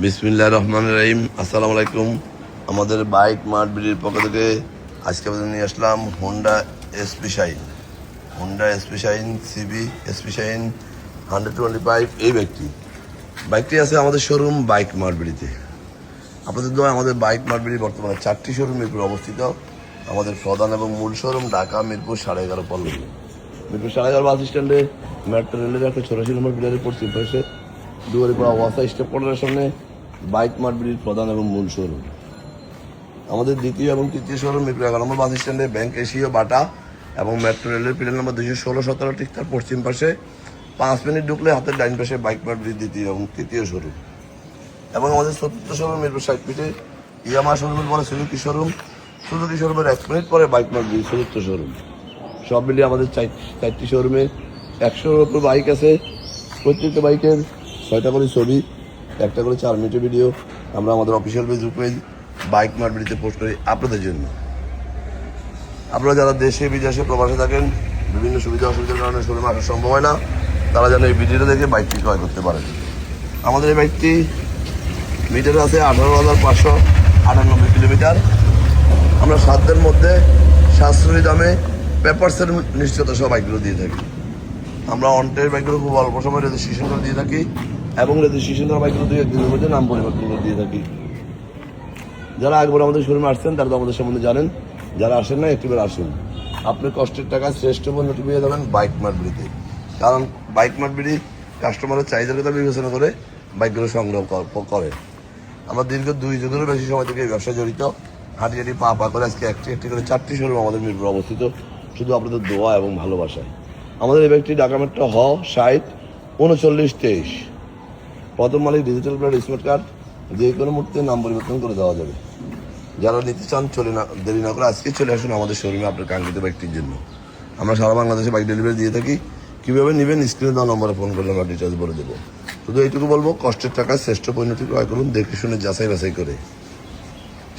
বিসমিল্লাহির রহমানির রহিম। আসসালামু আলাইকুম। আমাদের বাইক মার্ট বিডির পক্ষ থেকে আজকে আমাদের নিয়ে আসলাম Honda SP Shine CB SP Shine 125 এই বাইকটি আছে আমাদের শোরুম বাইক মার্ট বিডিতে। আপনাদের দোয়া আমাদের বাইক মার্ট বিডি বর্তমানে 4টি শোরুম মিরপুর অবস্থিত। আমাদের প্রধান এবং মূল শোরুম ঢাকা মিরপুর 11.5 পল্লবী। মিরপুর 11.5 বাস স্ট্যান্ডে মেট্রো রেলের একটা 84 নম্বর পিলারের পশ্চিম পাশে দুয়ারিপাড়া ওয়াসা স্টেপ কর্নারের সামনে বাইক মার্ট বিডির প্রধান এবং মূল শোরুম। আমাদের দ্বিতীয় এবং তৃতীয় শোরুম মিরপুর 11 নম্বর বাস স্ট্যান্ডে ব্যাংক এশিয়া বাটা এবং মেট্রো রেলের পিলার নম্বর 216-17 ঠিক তার পশ্চিম পাশে 5 মিনিট ঢুকলে হাতের ডাইন পাশে বাইক মার্ট বিডির দ্বিতীয় এবং তৃতীয় শোরুম। এবং আমাদের চতুর্থ শোরুম মিরপুর 60 ফিটে ইয়ামা শোরুমের পরে সুজুকি শোরুমের 1 মিনিট পরে বাইক মার্ট বিডির চতুর্থ শোরুম। সব মিলিয়ে আমাদের 4টি শোরুমে 100-র উপর বাইক আছে। প্রত্যেকটা বাইকের 6টা করে ছবি, 1টা করে 4 মিনিটের ভিডিও আমরা আমাদের official Facebook page bike mart বিডিতে পোস্ট করি আপনাদের জন্য। আপনারা যারা দেশে বিদেশে প্রবাসে থাকেন, বিভিন্ন সুবিধা অসুবিধার কারণে শোরুমে আসা সম্ভব হয় না, তারা যেন এই ভিডিওটা দেখে বাইকটি ক্রয় করতে পারেন। আমাদের এই বাইকটি মিটারে আছে 18,598 কিলোমিটার। আমরা সাধ্যের মধ্যে সাশ্রয়ী দামে পেপারসের নিশ্চয়তা সহ বাইকগুলো দিয়ে থাকি। আমরা অনটের বাইকগুলো খুব অল্প সময় রেজিস্ট্রেশন করে দিয়ে থাকি এবং রেজিস্ট্রেশন করা বাইকগুলো 2-1 দিনের মধ্যে নাম পরিবর্তন করে দিয়ে থাকি। যারা একবার আমাদের শোরুমে আসছেন তারা তো আমাদের সম্বন্ধে জানেন, যারা আসেন না একটিবার আসুন। আপনি কষ্টের টাকায় শ্রেষ্ঠ পণ্যটি পেয়ে যাবেন বাইক মার্ট বিডিতে। কারণ বাইক মার্ট বিডি কাস্টমারের চাহিদার কথা বিবেচনা করে বাইকগুলো সংগ্রহ করে। আমরা দীর্ঘ 2 যুগেরও বেশি সময় থেকে এই ব্যবসায় জড়িত। হাঁটি পা করে আজকে একটি করে 4টি শোরুম আমাদের মিরপুর অবস্থিত, শুধু আপনাদের দোয়া এবং ভালোবাসায়। আমাদের এই ব্যক্তি ঢাকা মেট্রো 60-39-23 প্রথম মালিক ডিজিটাল প্লেট স্মার্ট কার্ড যে কোনো মুহূর্তে নাম পরিবর্তন করে দেওয়া যাবে। যারা নিতে চান দেরি না করে আজকে চলে আসুন আমাদের শোরুমে আপনার কাঙ্ক্ষিত বাইকটির জন্য। আমরা সারা বাংলাদেশে বাইক ডেলিভারি দিয়ে থাকি। কীভাবে নেবেন স্ক্রিনে দেওয়া নম্বরে ফোন করলে আমরা ডিটেলস বলে দেবো। শুধু এইটুকু বলবো, কষ্টের টাকায় শ্রেষ্ঠ পণ্যটি ক্রয় করুন দেখে শুনে যাচাই বাছাই করে,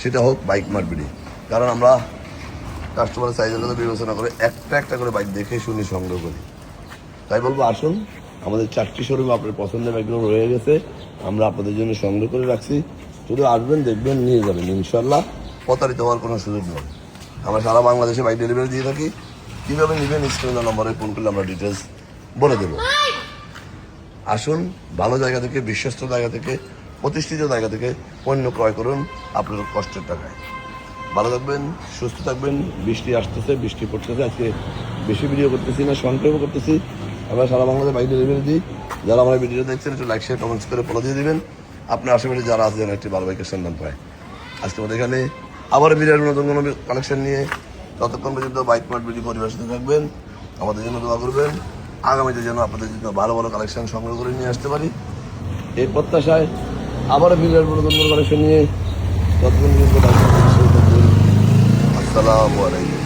সেটা হোক বাইক মার্ট বিডি। কারণ আমরা কাস্টমারের চাহিদার কথা বিবেচনা করে একটা করে বাইক দেখে শুনে সংগ্রহ করি। তাই বলবো আসুন, আমাদের 4টি শোরুম আপনার পছন্দের বাইকগুলো রয়ে গেছে, আমরা আপনাদের জন্য সংগ্রহ করে রাখছি। শুধু আসবেন, দেখবেন, নিয়ে যাবেন, ইনশাল্লাহ প্রতারিত হওয়ার কোনো সুযোগ নেই। আমরা সারা বাংলাদেশে বাইক ডেলিভারি দিয়ে থাকি। কীভাবে নেবেন স্ক্রিনের নম্বরে ফোন করলে আমরা ডিটেলস বলে দেবো। আসুন, ভালো জায়গা থেকে, বিশ্বস্ত জায়গা থেকে, প্রতিষ্ঠিত জায়গা থেকে পণ্য ক্রয় করুন আপনার কষ্টের টাকায়। ভালো থাকবেন, সুস্থ থাকবেন। বৃষ্টি আসতেছে, বৃষ্টি পড়তেছে, আজকে বেশি ভিডিও করতেছি না, সংক্ষেপ করতেছি। আমরা সারা বাংলাদেশে বাইক ডেলিভারি দিই। যারা আমার ভিডিও দেখছেন একটু লাইক শেয়ার কমেন্টস করে ফলো দিয়ে দেবেন। আপনার আশেপাশে যারা আছে যেন একটি ভালো বাইকের সন্ধান পায়। আজকে আমাদের এখানে আবার ভিডিওর নতুন কোনো কালেকশন নিয়ে, ততক্ষণ পর্যন্ত বাইক মার্ট বিডি পরিবেশে থাকবেন, আমাদের জন্য দোয়া করবেন। আগামীতে যেন আপনাদের জন্য ভালো ভালো কালেকশন সংগ্রহ করে নিয়ে আসতে পারি এই প্রত্যাশায়। আবার ভিডিওর নতুন কোনো কালেকশন নিয়ে ততক্ষণ পর্যন্ত আসসালামু আলাইকুম।